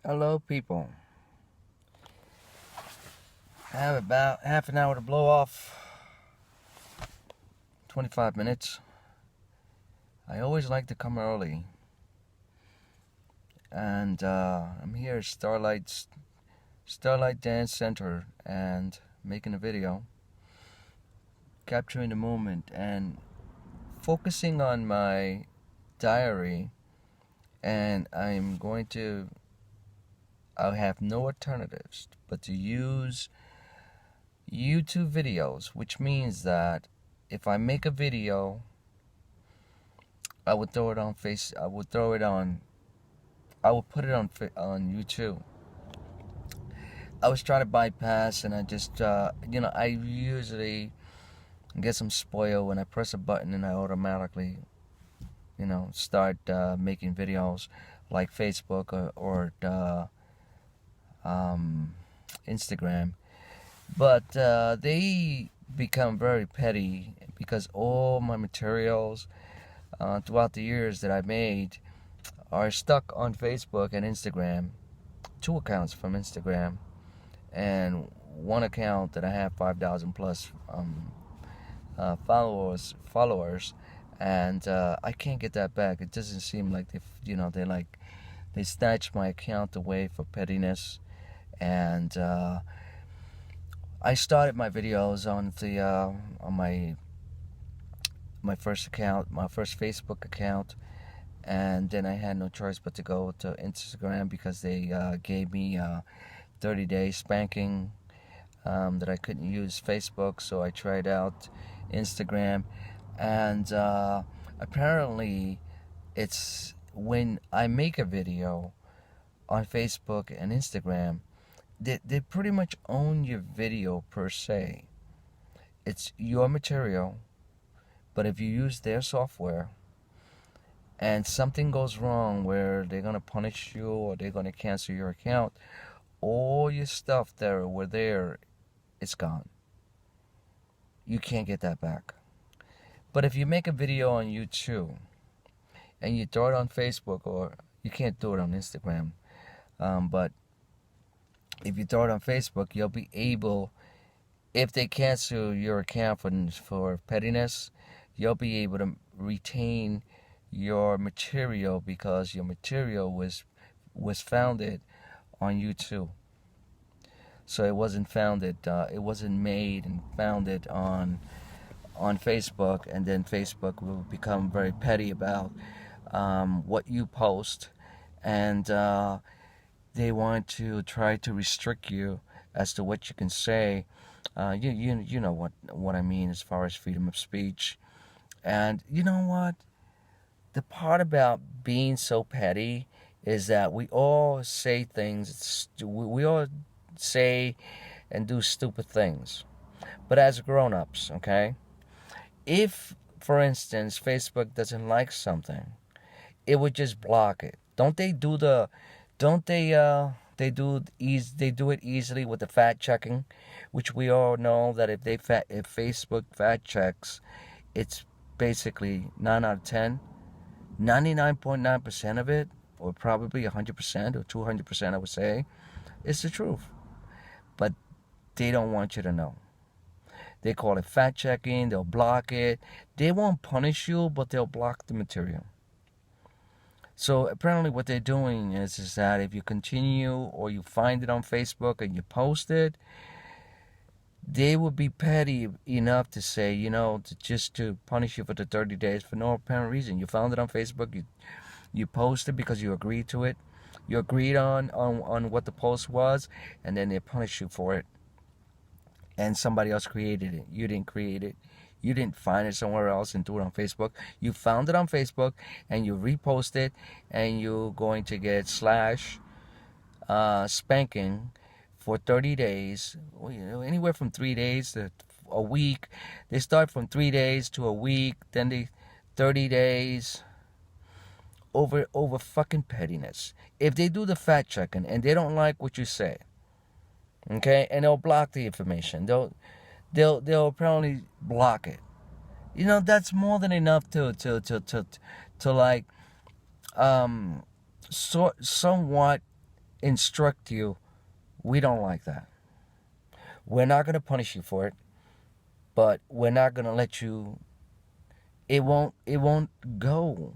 Hello, people. I have about half an hour to blow off. 25 minutes. I always like to come early. And I'm here at Starlight Dance Center and making a video. Capturing the moment and focusing on my diary. And I'll have no alternatives but to use YouTube videos, which means that if I make a video, I would throw it on I would put it on YouTube. I was trying to bypass, and I just I usually get some spoil when I press a button and I automatically start making videos like Facebook or Instagram. But they become very petty because all my materials throughout the years that I made are stuck on Facebook and Instagram. 2 accounts from Instagram and 1 account that I have 5,000 plus followers, and I can't get that back. It doesn't seem like they snatched my account away for pettiness. And I started my videos on my first account, my first Facebook account, and then I had no choice but to go to Instagram because they gave me 30-day spanking that I couldn't use Facebook, so I tried out Instagram. And apparently it's when I make a video on Facebook and Instagram, they pretty much own your video per se. It's your material, but if you use their software and something goes wrong where they're going to punish you or they're going to cancel your account, all your stuff that were there, it's gone. You can't get that back. But if you make a video on YouTube and you throw it on Facebook, or you can't do it on Instagram, but if you throw it on Facebook, you'll be able, if they cancel your account for pettiness, you'll be able to retain your material because your material was founded on YouTube. So it wasn't made and founded on Facebook, and then Facebook will become very petty about what you post, and they want to try to restrict you as to what you can say. You know what I mean as far as freedom of speech. And you know what? The part about being so petty is that we all say things. We all say and do stupid things. But as grown-ups, okay? If, for instance, Facebook doesn't like something, it would just block it. Don't they do it easily with the fact checking, which we all know that if Facebook fact checks, it's basically 9 out of 10, 99.9% of it, or probably 100% or 200%, I would say, is the truth. But they don't want you to know. They call it fact checking. They'll block it. They won't punish you, but they'll block the material. So apparently what they're doing is that if you continue or you find it on Facebook and you post it, they would be petty enough to say, just to punish you for the 30 days for no apparent reason. You found it on Facebook, you posted because you agreed to it. You agreed on what the post was, and then they punish you for it. And somebody else created it. You didn't create it. You didn't find it somewhere else and do it on Facebook. You found it on Facebook and you repost it, and you're going to get spanking for 30 days, anywhere from 3 days to a week. They start from 3 days to a week, then 30 days over fucking pettiness. If they do the fact checking and they don't like what you say, okay, and they'll block the information. They'll apparently block it. That's more than enough to like somewhat instruct you, we don't like that. We're not going to punish you for it, but we're not going to let you, it won't go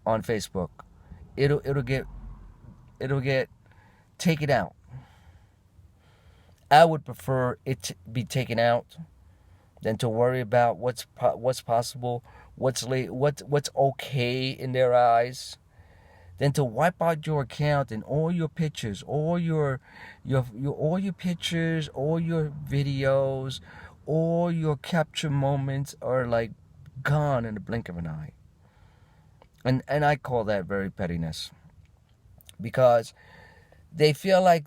on Facebook. It'll get taken out. I would prefer it to be taken out than to worry about what's possible, what's okay in their eyes, than to wipe out your account and all your pictures, all your pictures, all your videos, all your capture moments are like gone in the blink of an eye. And I call that very pettiness, because they feel like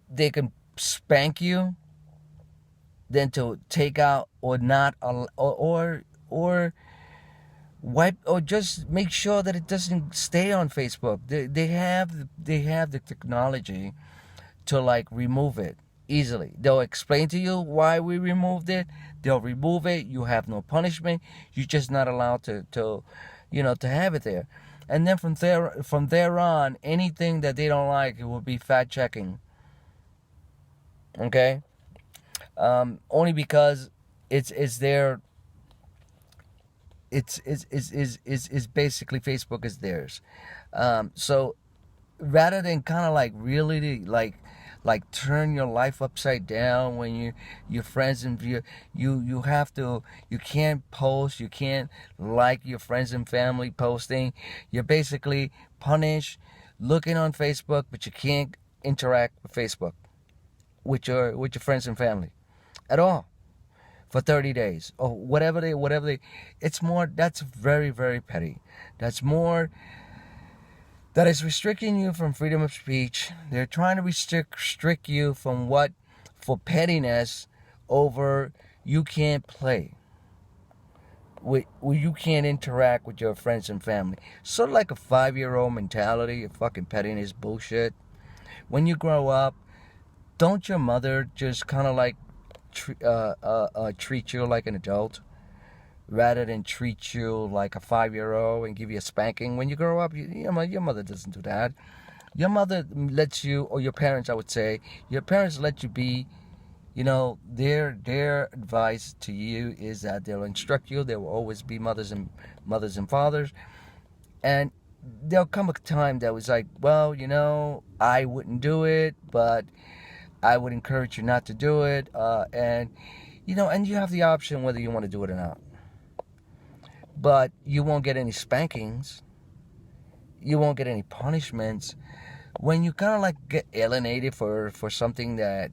they can spank you than to take out or not or wipe, or just make sure that it doesn't stay on Facebook. They have the technology to like remove it easily. They'll explain to you why we removed it. They'll remove it. You have no punishment. You're just not allowed to have it there. And then from there on, anything that they don't like, it will be fact checking. Okay, only because it's their it's basically Facebook is theirs. So rather than kind of like really like turn your life upside down when your friends and you have to, you can't post, you can't like your friends and family posting. You're basically punished looking on Facebook, but you can't interact with Facebook with your friends and family at all for 30 days or whatever they it's more, that's very, very petty. That's more, that is restricting you from freedom of speech. They're trying to restrict you from what, for pettiness over you can't play you can't interact with your friends and family. Sort of like a 5-year-old mentality of fucking pettiness bullshit. When you grow up, don't your mother just kind of like treat you like an adult rather than treat you like a 5-year-old and give you a spanking? When you grow up, your mother doesn't do that. Your mother lets you, or your parents, I would say, your parents let you be, their advice to you is that they'll instruct you. There will always be mothers and fathers. And there'll come a time that was like, well, I wouldn't do it, but I would encourage you not to do it, and you have the option whether you want to do it or not. But you won't get any spankings. You won't get any punishments when you kind of like get alienated for something that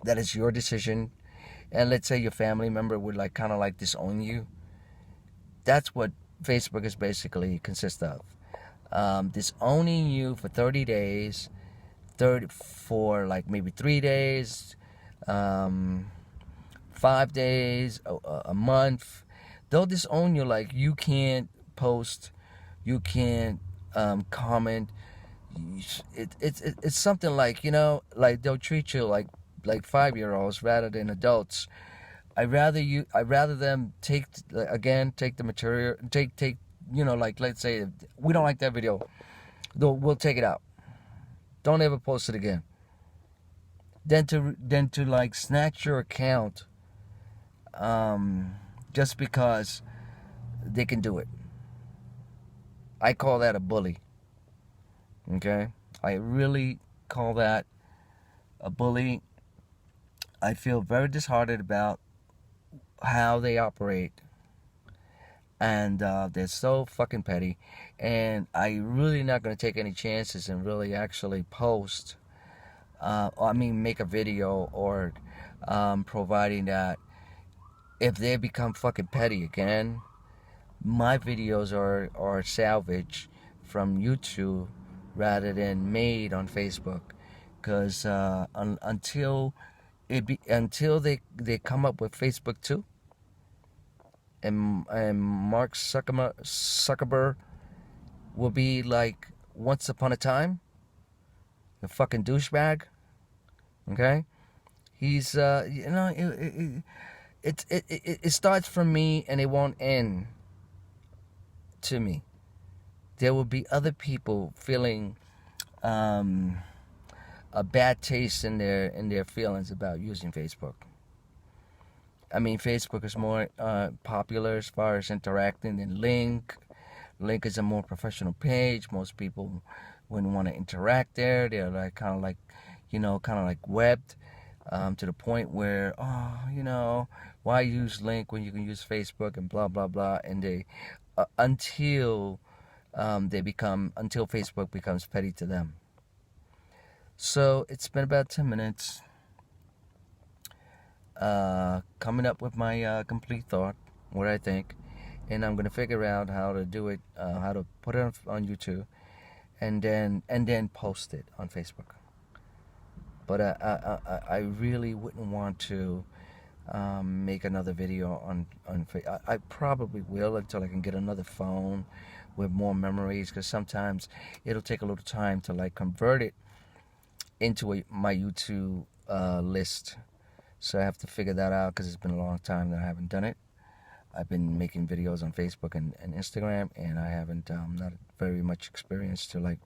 is your decision. And let's say your family member would like kind of like disown you. That's what Facebook is basically consist of. Disowning you for 30 days. For like maybe 3 days, 5 days, a month. They'll disown you. Like you can't post, you can't comment. It's something like like they'll treat you like 5-year-olds rather than adults. I'd rather them take the material, take like, let's say we don't like that video, we'll take it out. Don't ever post it again. Then to like snatch your account, just because they can do it. I call that a bully. Okay, I really call that a bully. I feel very disheartened about how they operate, and they're so fucking petty. And I'm really not going to take any chances and really actually post, make a video, or providing that if they become fucking petty again, my videos are salvaged from YouTube rather than made on Facebook. Because until they come up with Facebook too, and Mark Zuckerberg will be like once upon a time the fucking douchebag. Okay, he's it starts from me and it won't end to me. There will be other people feeling a bad taste in their feelings about using Facebook. I mean, Facebook is more popular as far as interacting than Link. Link is a more professional page. Most people wouldn't want to interact there. They're like kind of like, kind of like webbed to the point where, why use Link when you can use Facebook and blah blah blah. And they until Facebook becomes petty to them. So it's been about 10 minutes. Coming up with my complete thought, what I think, and I'm gonna figure out how to do it, how to put it on YouTube, and then post it on Facebook. But I really wouldn't want to make another video on Facebook. I probably will until I can get another phone with more memories, because sometimes it'll take a little time to like convert it into my YouTube list. So I have to figure that out, because it's been a long time that I haven't done it. I've been making videos on Facebook and Instagram, and I haven't not very much experience to like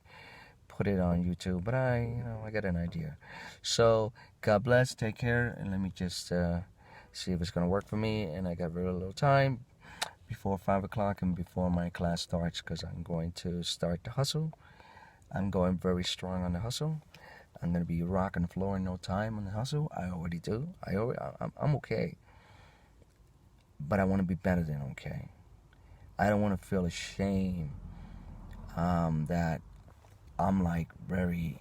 put it on YouTube. But I got an idea. So God bless, take care, and let me just see if it's gonna work for me. And I got very little time before 5 o'clock and before my class starts, because I'm going to start the hustle. I'm going very strong on the hustle. I'm gonna be rocking the floor in no time on the hustle. I already do. I'm okay, but I want to be better than okay. I don't want to feel ashamed that I'm like very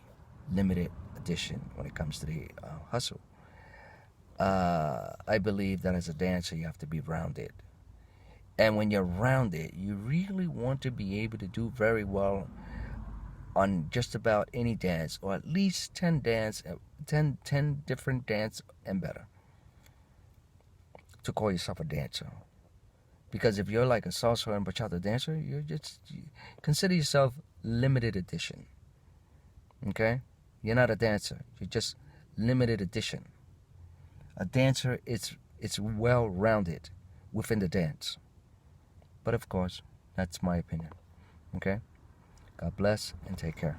limited edition when it comes to the hustle. I believe that as a dancer, you have to be rounded, and when you're rounded, you really want to be able to do very well on just about any dance, or at least 10 different dance and better, to call yourself a dancer. Because if you're like a salsa and bachata dancer, you consider yourself limited edition. Okay? You're not a dancer. You're just limited edition. A dancer, it's well-rounded within the dance. But of course, that's my opinion. Okay? God bless and take care.